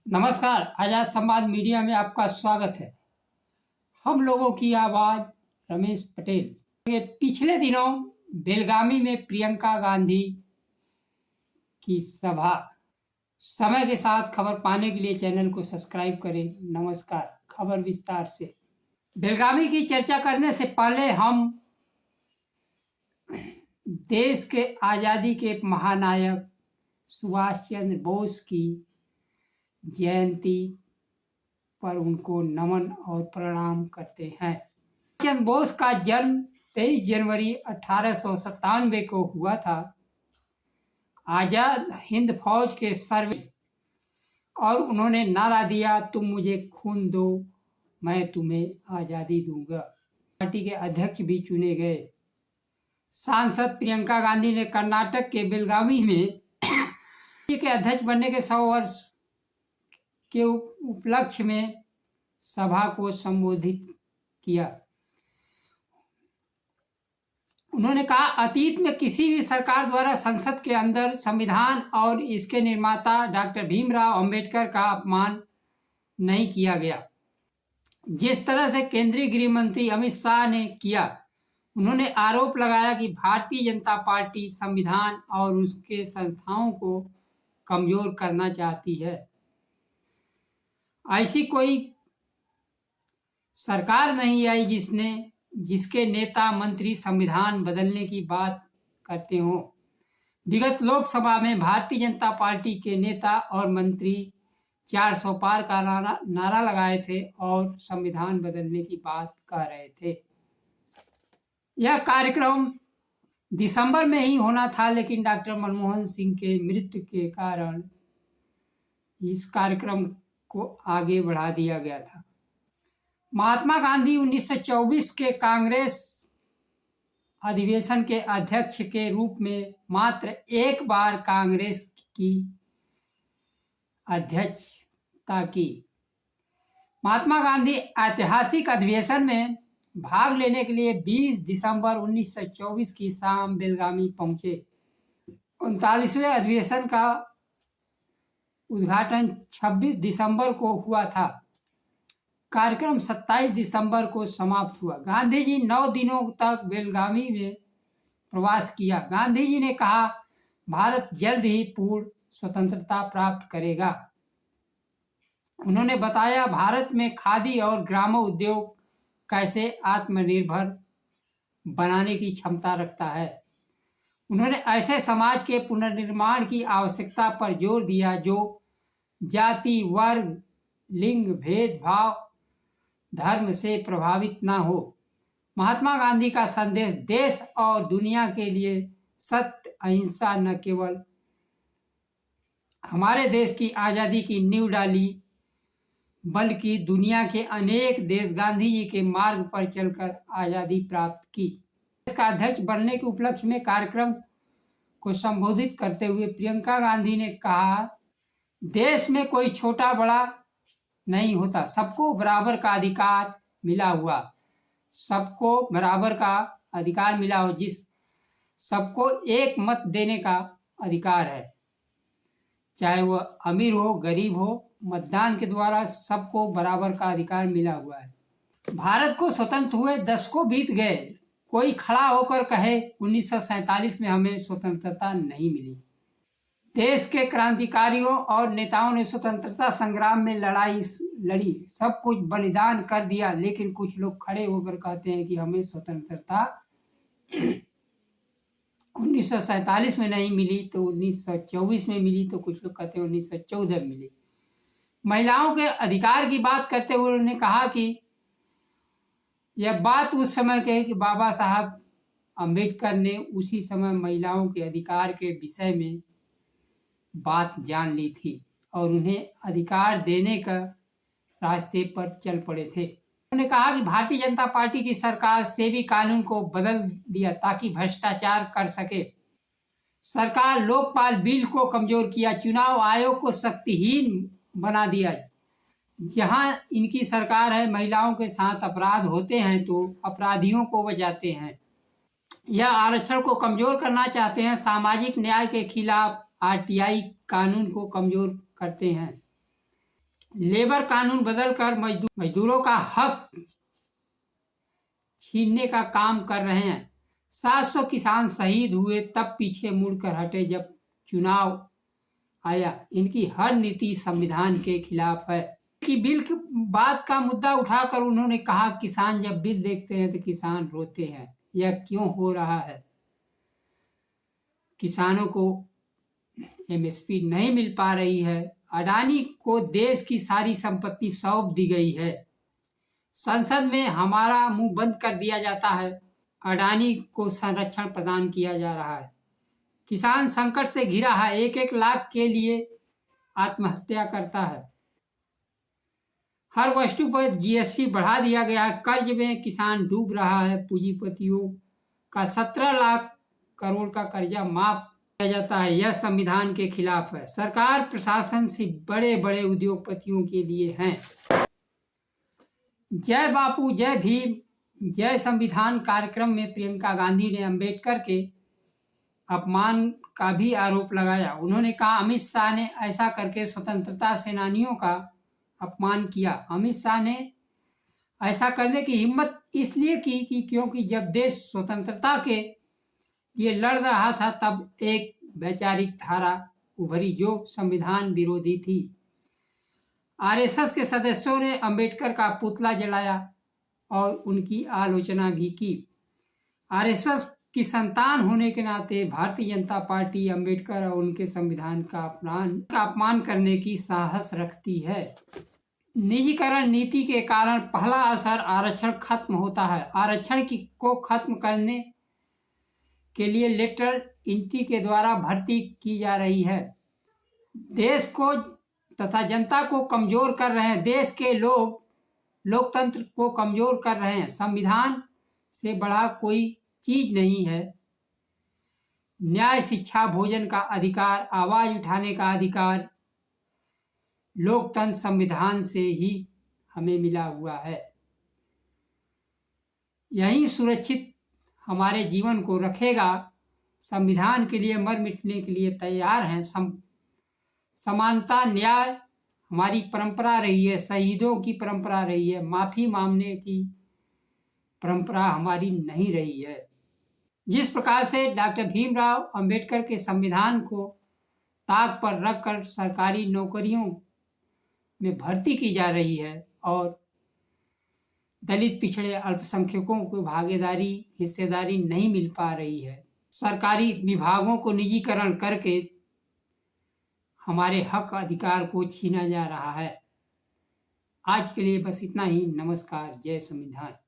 नमस्कार। आजाद संवाद मीडिया में आपका स्वागत है। हम लोगों की आवाज, रमेश पटेल। ये पिछले दिनों बेलगामी में प्रियंका गांधी की सभा। समय के साथ खबर पाने के लिए चैनल को सब्सक्राइब करें। नमस्कार। खबर विस्तार से। बेलगामी की चर्चा करने से पहले हम देश के आज़ादी के महानायक सुभाष चंद्र बोस की जयंती पर उनको नमन और प्रणाम करते हैं। चंद्र बोस का जन्म 23 जनवरी 1897 को हुआ था। आजाद हिंद फौज के सर्वे और उन्होंने नारा दिया, तुम मुझे खून दो मैं तुम्हें आज़ादी दूंगा। पार्टी के अध्यक्ष भी चुने गए। सांसद प्रियंका गांधी ने कर्नाटक के बेलगावी में के अध्यक्ष बनने के 100 वर्ष के उपलक्ष्य में सभा को संबोधित किया। उन्होंने कहा, अतीत में किसी भी सरकार द्वारा संसद के अंदर संविधान और इसके निर्माता डॉक्टर भीमराव अंबेडकर का अपमान नहीं किया गया, जिस तरह से केंद्रीय गृह मंत्री अमित शाह ने किया। उन्होंने आरोप लगाया कि भारतीय जनता पार्टी संविधान और उसके संस्थाओं को कमजोर करना चाहती है। ऐसी कोई सरकार नहीं आई जिसके नेता मंत्री संविधान बदलने की बात करते हों। विगत लोकसभा में भारतीय जनता पार्टी के नेता और मंत्री 400 पार का नारा लगाए थे और संविधान बदलने की बात कह रहे थे। यह कार्यक्रम दिसंबर में ही होना था, लेकिन डॉक्टर मनमोहन सिंह के मृत्यु के कारण इस कार्यक्रम को आगे बढ़ा दिया गया था। महात्मा गांधी 1924 के कांग्रेस अधिवेशन के अध्यक्ष के रूप में मात्र एक बार कांग्रेस की अध्यक्षता की। महात्मा गांधी ऐतिहासिक अधिवेशन में भाग लेने के लिए 20 दिसंबर 1924 की शाम बेलगामी पहुंचे। 39वें अधिवेशन का उद्घाटन 26 दिसंबर को हुआ था। कार्यक्रम 27 दिसंबर को समाप्त हुआ। गांधी जी 9 दिनों तक बेलगामी में प्रवास किया। गांधी जी ने कहा, भारत जल्द ही पूर्ण स्वतंत्रता प्राप्त करेगा। उन्होंने बताया भारत में खादी और ग्रामोद्योग कैसे आत्मनिर्भर बनाने की क्षमता रखता है। उन्होंने ऐसे समाज के पुनर्निर्माण की आवश्यकता पर जोर दिया जो जाति, वर्ग, लिंग, भेदभाव, धर्म से प्रभावित ना हो। महात्मा गांधी का संदेश देश और दुनिया के लिए सत्य, अहिंसा न केवल हमारे देश की आज़ादी की नींव डाली, बल्कि दुनिया के अनेक देश गांधी जी के मार्ग पर चलकर आज़ादी प्राप्त की। देश का अध्यक्ष बनने के उपलक्ष्य में कार्यक्रम को संबोधित करते हुए प्रियंका गांधी ने कहा, देश में कोई छोटा बड़ा नहीं होता, सबको बराबर का अधिकार मिला हुआ, सबको बराबर का अधिकार मिला हो, जिस सबको एक मत देने का अधिकार है, चाहे वह अमीर हो गरीब हो। मतदान के द्वारा सबको बराबर का अधिकार मिला हुआ है। भारत को स्वतंत्र हुए दशकों बीत गए, कोई खड़ा होकर कहे 1947 में हमें स्वतंत्रता नहीं मिली। देश के क्रांतिकारियों और नेताओं ने स्वतंत्रता संग्राम में लड़ाई लड़ी, सब कुछ बलिदान कर दिया, लेकिन कुछ लोग खड़े होकर कहते हैं कि हमें स्वतंत्रता 1947 में नहीं मिली तो 1924 में मिली, तो कुछ लोग कहते हैं 1914 में मिली। महिलाओं के अधिकार की बात करते हुए उन्होंने कहा कि यह बात उस समय के कि बाबा साहब अम्बेडकर ने उसी समय महिलाओं के अधिकार के विषय में बात जान ली थी और उन्हें अधिकार देने का रास्ते पर चल पड़े थे। उन्होंने कहा कि भारतीय जनता पार्टी की सरकार सेबी कानून को बदल दिया ताकि भ्रष्टाचार कर सके। सरकार लोकपाल बिल को कमजोर किया, चुनाव आयोग को शक्तिहीन बना दिया। जहां इनकी सरकार है, महिलाओं के साथ अपराध होते हैं तो अपराधियों को बचाते हैं। यह आरक्षण को कमजोर करना चाहते हैं, सामाजिक न्याय के खिलाफ आरटीआई कानून को कमजोर करते हैं। लेबर कानून बदलकर मजदूरों का हक छीनने का काम कर रहे हैं। 700 किसान शहीद हुए तब पीछे मुड़कर हटे जब चुनाव आया। इनकी हर नीति संविधान के खिलाफ है। कि बिल की बात का मुद्दा उठाकर उन्होंने कहा, किसान जब बिल देखते हैं तो किसान रोते हैं। यह क्यों हो रहा है? किसानों को एमएसपी नहीं मिल पा रही है। अडानी को देश की सारी संपत्ति सौंप दी गई है। संसद में हमारा मुंह बंद कर दिया जाता है। अडानी को संरक्षण प्रदान किया जा रहा है। किसान संकट से घिरा है। 1-1 लाख के लिए आत्महत्या करता है। हर वस्तु पर जीएसटी बढ़ा दिया गया है। कर्ज में किसान डूब रहा है। पूंजीपतियों का 17 लाख करोड़ का कर्जा माफ किया जाता है। यह संविधान के खिलाफ है। सरकार प्रशासन से बड़े बड़े उद्योगपतियों के लिए हैं। जय बापू जय भीम जय संविधान कार्यक्रम में प्रियंका गांधी ने अंबेडकर के अपमान का भी आरोप लगाया। उन्होंने कहा, अमित शाह ने ऐसा करके स्वतंत्रता सेनानियों का अपमान किया। अमित शाह ने ऐसा करने की हिम्मत इसलिए की कि क्योंकि जब देश स्वतंत्रता के लिए लड़ रहा था तब एक वैचारिक धारा उभरी जो संविधान विरोधी थी। आरएसएस के सदस्यों ने अंबेडकर का पुतला जलाया और उनकी आलोचना भी की। आरएसएस की संतान होने के नाते भारतीय जनता पार्टी अंबेडकर और उनके संविधान का अपमान करने की साहस रखती है। निजीकरण नीति के कारण पहला असर आरक्षण खत्म होता है। आरक्षण को खत्म करने के लिए लेटरल एंट्री के द्वारा भर्ती की जा रही है। देश को तथा जनता को कमजोर कर रहे हैं। देश के लोग लोकतंत्र को कमजोर कर रहे हैं। संविधान से बड़ा कोई चीज नहीं है। न्याय, शिक्षा, भोजन का अधिकार, आवाज उठाने का अधिकार लोकतंत्र संविधान से ही हमें मिला हुआ है। यही सुरक्षित हमारे जीवन को रखेगा। संविधान के लिए मर मिटने के लिए तैयार हैं। समानता, न्याय हमारी परंपरा रही है। शहीदों की परंपरा रही है। माफी मांगने की परंपरा हमारी नहीं रही है। जिस प्रकार से डॉक्टर भीमराव अंबेडकर के संविधान को ताक पर रखकर सरकारी नौकरियों में भर्ती की जा रही है और दलित, पिछड़े, अल्पसंख्यकों को भागीदारी, हिस्सेदारी नहीं मिल पा रही है। सरकारी विभागों को निजीकरण करके हमारे हक अधिकार को छीना जा रहा है। आज के लिए बस इतना ही। नमस्कार। जय संविधान।